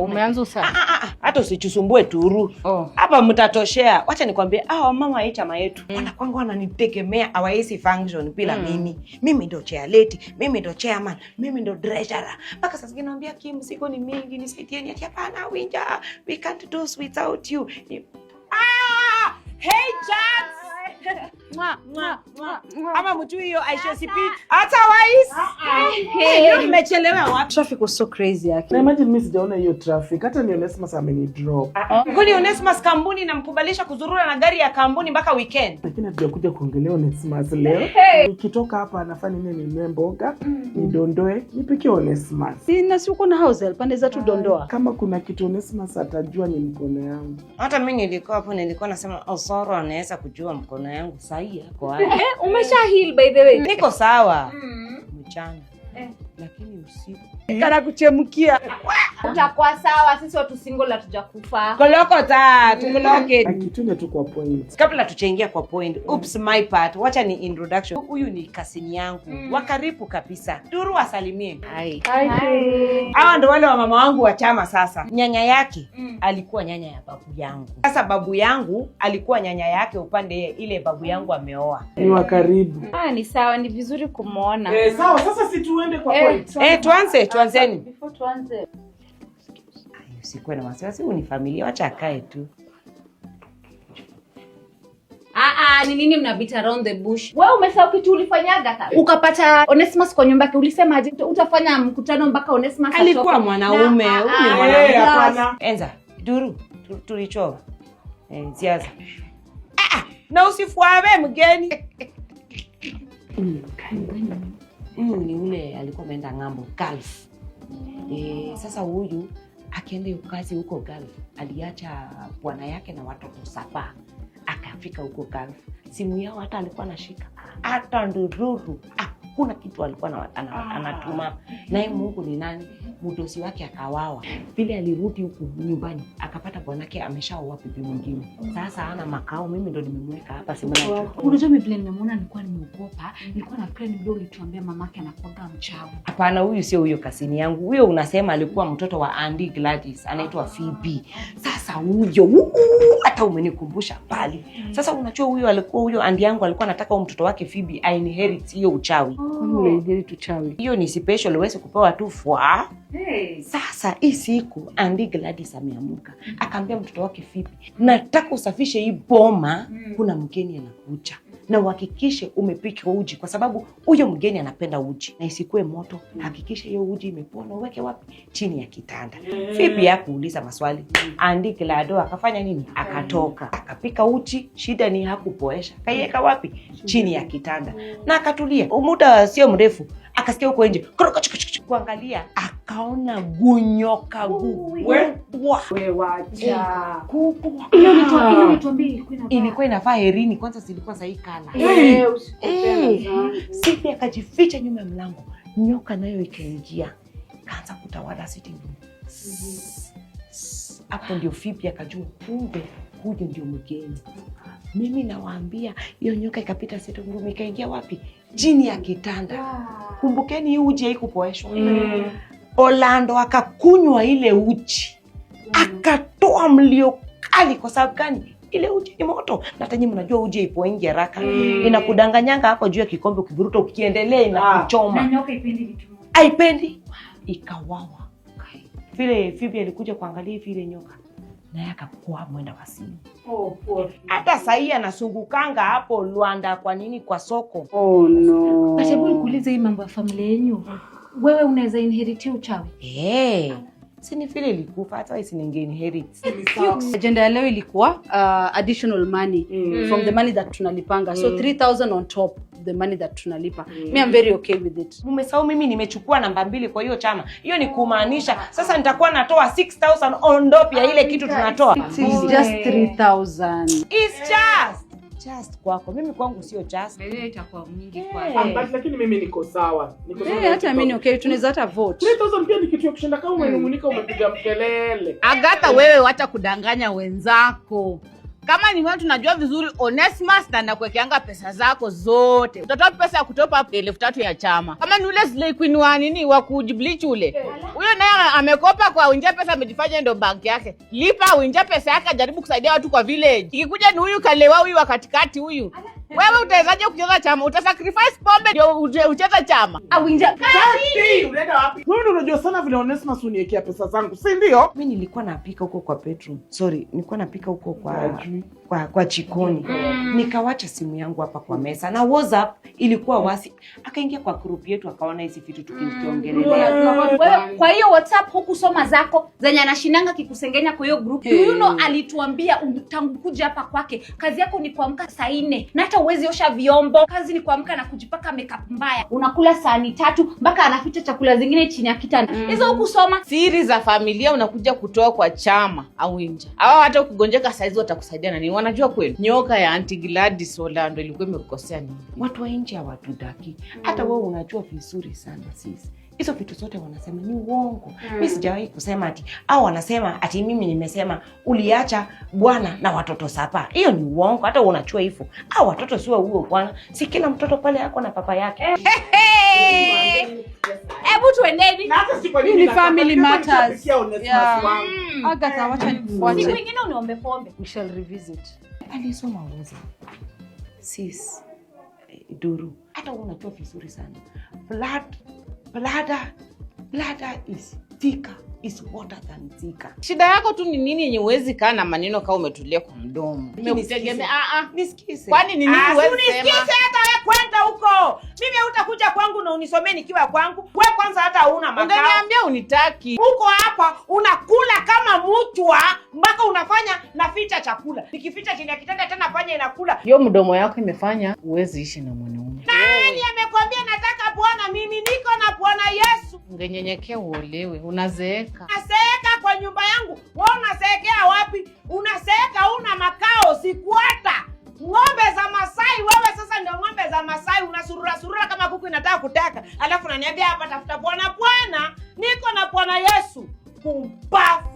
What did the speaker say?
Umeanza sana. Hata usichusumbue Turu. Hapa mtatoshea. Wacha nikwambie mama hii chama yetu. Wanakwanga wananitegemea hawawezi function bila mimi. Mimi ndo chair lady, mimi ndo chairman, mimi ndo treasurer. Mpaka sasa naambia Kim siku ni mingi nisaidieni ati hapana Winja. We can't do without you. Hey chats. Ama mjui hiyo Aisha Sipit. Otherwise, mmechelewa wapi? Traffic was so crazy yake. Na imagine mimi sijaona hiyo traffic. Hata ni Onesmus ameni drop. Kwani Onesmus kampuni namkubalisha kuzurura na gari ya kampuni mpaka weekend. Lakini hatujakuja kuongelea Onesmus leo. Nikitoka hapa anafanya nini ninunue mboga, nidondoe, nipikie Onesmus. Si uko na house pande za tu dondoa. Kama kuna kitu Onesmus atajua ni mkono yangu. Hata mimi nilikuwa hapo nilikuwa nasema Osoro anaweza kujua mkono yangu sahi yako wapi. Umesha heal by the way. Niko sawa. Mchana. Lakini usiku Kana kuchemkia. Utakuwa sawa, sisi watu single hatujakufa. Kolokota, tumuloke. Akitune tu kwa point. Kabla tuchaingia kwa point, oops my part. Wacha ni introduction. Huyu ni kasini yangu. Wa karibu kabisa. Turu asalimie. Hai. Hawa ndo wale wa mama wangu wa chama sasa. Nyanya yake alikuwa nyanya ya babu yangu. Sasa babu yangu alikuwa nyanya yake upande ile babu yangu ameoa. Ni wa karibu. Ni sawa, ni vizuri kumuona. Sawa, sasa si tuende kwa point. Tuanzeni. Before tuanze. Usikuwe na wasiwasi, ni familia, wacha akae tu. Ni nini mnabit around the bush? Wewe umesahau kitu ulifanyaga ta. Ukapata Onesmus kwa nyumba yake, ulisema aje utafanya mkutano mpaka Onesmus atoke. Alikuwa mwanaume, huyu mwanaume. Hapana. Enza, Duru, tulichova. Ziaza. Na usifuawe mgeni. Ni ule alikuwa ameenda ng'ambo Gulf. Sasa huyu akienda hiyo kazi huko Gulf, aliacha bwana yake na watoto 7. Akafika huko Gulf. Simu yao hata alikuwa anashika. Hata ndururu. Kuna kitu alikuwa anatuma. Naye Mungu ni nani? Mdosi wake akawawa. Vile alirudi huko nyumbani, akapata bwanake ameshaoa bibi mwingine. Sasa hana makao, mimi ndo nimemweka hapa Simona. Unajua mimi vile nimemuona nilikuwa nimeogopa. Nilikuwa na friend ndio ulituambia mamake anakuwa mchawi. Hapana, huyu sio huyo kasini yangu. Huyo unasema alikuwa mtoto wa Andy Gladys, anaitwa Phoebe. Sasa huyo hata umenikumbusha pale. Sasa unajua huyo Andy yangu alikuwa anataka huyo mtoto wake Phoebe ainherit hiyo uchawi. Unainherit uchawi. Hiyo ni special uweze kupewa tu fwa. Sasa hii siku Andy Gladys ameamuka. Akaambia mtoto wake Phoebe, nataka usafishe hii boma, kuna mgeni anakuja. Na uhakikishe umepika uji kwa sababu huyo mgeni anapenda uji. Na isikue moto, hakikisha hiyo uji imepona, uweke wapi? Chini ya kitanda. Phoebe hakuuliza maswali. Andy Gladys akafanya nini? Akatoka. Akapika uji, shida ni hakupoesha. Kaiweka wapi? Chini ya kitanda. Na akatulia. Muda sio mrefu, akasikia huko nje. Kuangalia, akaona gunyoka Wewe wacha. kubwa. Ilikuwa inafaa herini, kwanza zilikuwa za hii kala. Phoebe akajificha nyuma ya mlango. Nyoka nayo ikaingia. Kaanza kutawala sitting room. Hapo ndio Phoebe akajua kumbe huyu ndio mgeni. Mimi nawaambia hiyo nyoka ikapita sitting room ikaingia wapi? Chini ya kitanda. Kumbukeni hii uji haikupoeshwa. Orlando akakunywa ile uji. Akatoa mlio kali kwa sababu gani? Ile uji ni moto. Na hata nyinyi mnajua uji haipoingi haraka. Inakudanganyanga hapo juu ya kikombe ukivuruta ukiendelea inakuchoma. Na nyoka ipendi vitu. Haipendi. Ikawawa. Vile Phoebe alikuja kuangalia vile nyoka. Naye akakuwa mwenda wasimu. Hata sahi anasungukanga hapo Luanda kwa nini kwa soko. No. But hebu nikuulize hii mambo ya familia yenu. Wewe unaweza inherit uchawi? Sini vile ilikufa hata wewe ninge inherit. Agenda ya leo ilikuwa additional money from the money that tunalipanga. So 3,000 on top the money that tunalipa. Me I'm very okay with it. Mmesahau mimi nimechukua namba 2 kwa hiyo chama. Hiyo ni kumaanisha sasa nitakuwa natoa 6,000 on top ya ile kitu tunatoa. It's just 3,000. It's just kwako. Mimi kwangu sio just. Wewe itakuwa mingi kwa. Lakini mimi niko sawa. Hata mimi okay, tunaweza hata vote. 3,000 pia ni kitu ya kushinda kama umenungunika umepiga mkelele. Agatha, wewe wacha kudanganya wenzako. Kama ni wewe tunajua vizuri Onesmus na nakuwekeanga pesa zako zote. Utatoa pesa ya kutopa 3,000 ya chama. Kama ni ule Slay Queen wa nini wa kujibleach ule. Huyo naye amekopa kwa Winja pesa amejifanya ndio bank yake. Lipa Winja pesa yake ajaribu kusaidia watu kwa village. Ikikuja ni huyu Kalewa huyu wa katikati huyu. Wewe utawezaje kucheza chama? Utasacrifice pombe ndio ucheze chama? Winja. Unaenda wapi? Wewe ndio unajua sana vile Onesmus uniwekea pesa zangu, si ndio? Mimi nilikuwa napika huko kwa bedroom. Sorry, nilikuwa napika huko kwa jikoni. Nikawacha simu yangu hapa kwa mesa na WhatsApp ilikuwa wasi. Akaingia kwa group yetu akaona hizi vitu tukiongelelea. Wewe kwa hiyo WhatsApp hukusoma zako zenye anashinanga kikusengenya kwa hiyo group. You know alituambia tangu kuja hapa kwake kazi yako ni kuamka saa 4 na hata uwezi osha vyombo. Kazi ni kuamka na kujipaka makeup mbaya. Unakula sahani 3 mpaka anaficha chakula zingine chini ya kitanda. Hizo hukusoma. Siri za familia unakuja kutoa kwa chama au Winja. Hao hata ukigonjeka saizi watakusaidia na nini? Wanajua kweli. Nyoka ya Auntie Gladys Orlando ilikuwa imekukosea nini? Watu wa nje hawatudaki. Hata wewe unajua vizuri sana sisi. Hizo vitu zote wanasema ni uongo. Mimi sijawahi kusema ati au wanasema ati mimi nimesema uliacha bwana na watoto sapa. Hiyo ni uongo. Hata unachua hivyo. Au watoto sio huo bwana. Si kila mtoto pale yako na papa yake. Hebu tuendeni. Ni family matters. Yeah. Agatha, wacha nikufuate. Siku nyingine uniombe pombe. We shall revisit. Alisoma uwezo. Sis Duru. Hata unajua vizuri sana. Bladder is thicker, is water than thicker. Shida yako tu ni nini yenye uwezi kaa na maneno kama umetulia kwa mdomo? Nimekutegemea. Nisikize. Kwani ni nini uwezi unisikize sema? hata wewe kwenda huko. Mimi utakuja kwangu na unisomee nikiwa kwangu. Wewe kwanza hata huna makao. Ungeniambia unitaki. Uko hapa unakula kama mchwa mpaka unafanya naficha chakula. Nikificha chini ya kitanda tena fanya inakula. Hiyo mdomo yako imefanya uwezi ishi na mwanaume. Nani amekwambia nataka bwana? Mimi niko na Bwana Yesu. Ungenyenyekea uolewe, unazeeka. Naseeka kwa nyumba yangu. Wewe unaseekea wapi? Unaseeka una makao sikuata. Ng'ombe za Masai wewe sasa ndio ng'ombe za Masai unasurura kama kuku inataka kutaka. Alafu unaniambia hapa tafuta bwana. Niko na Bwana Yesu. Pumbavu.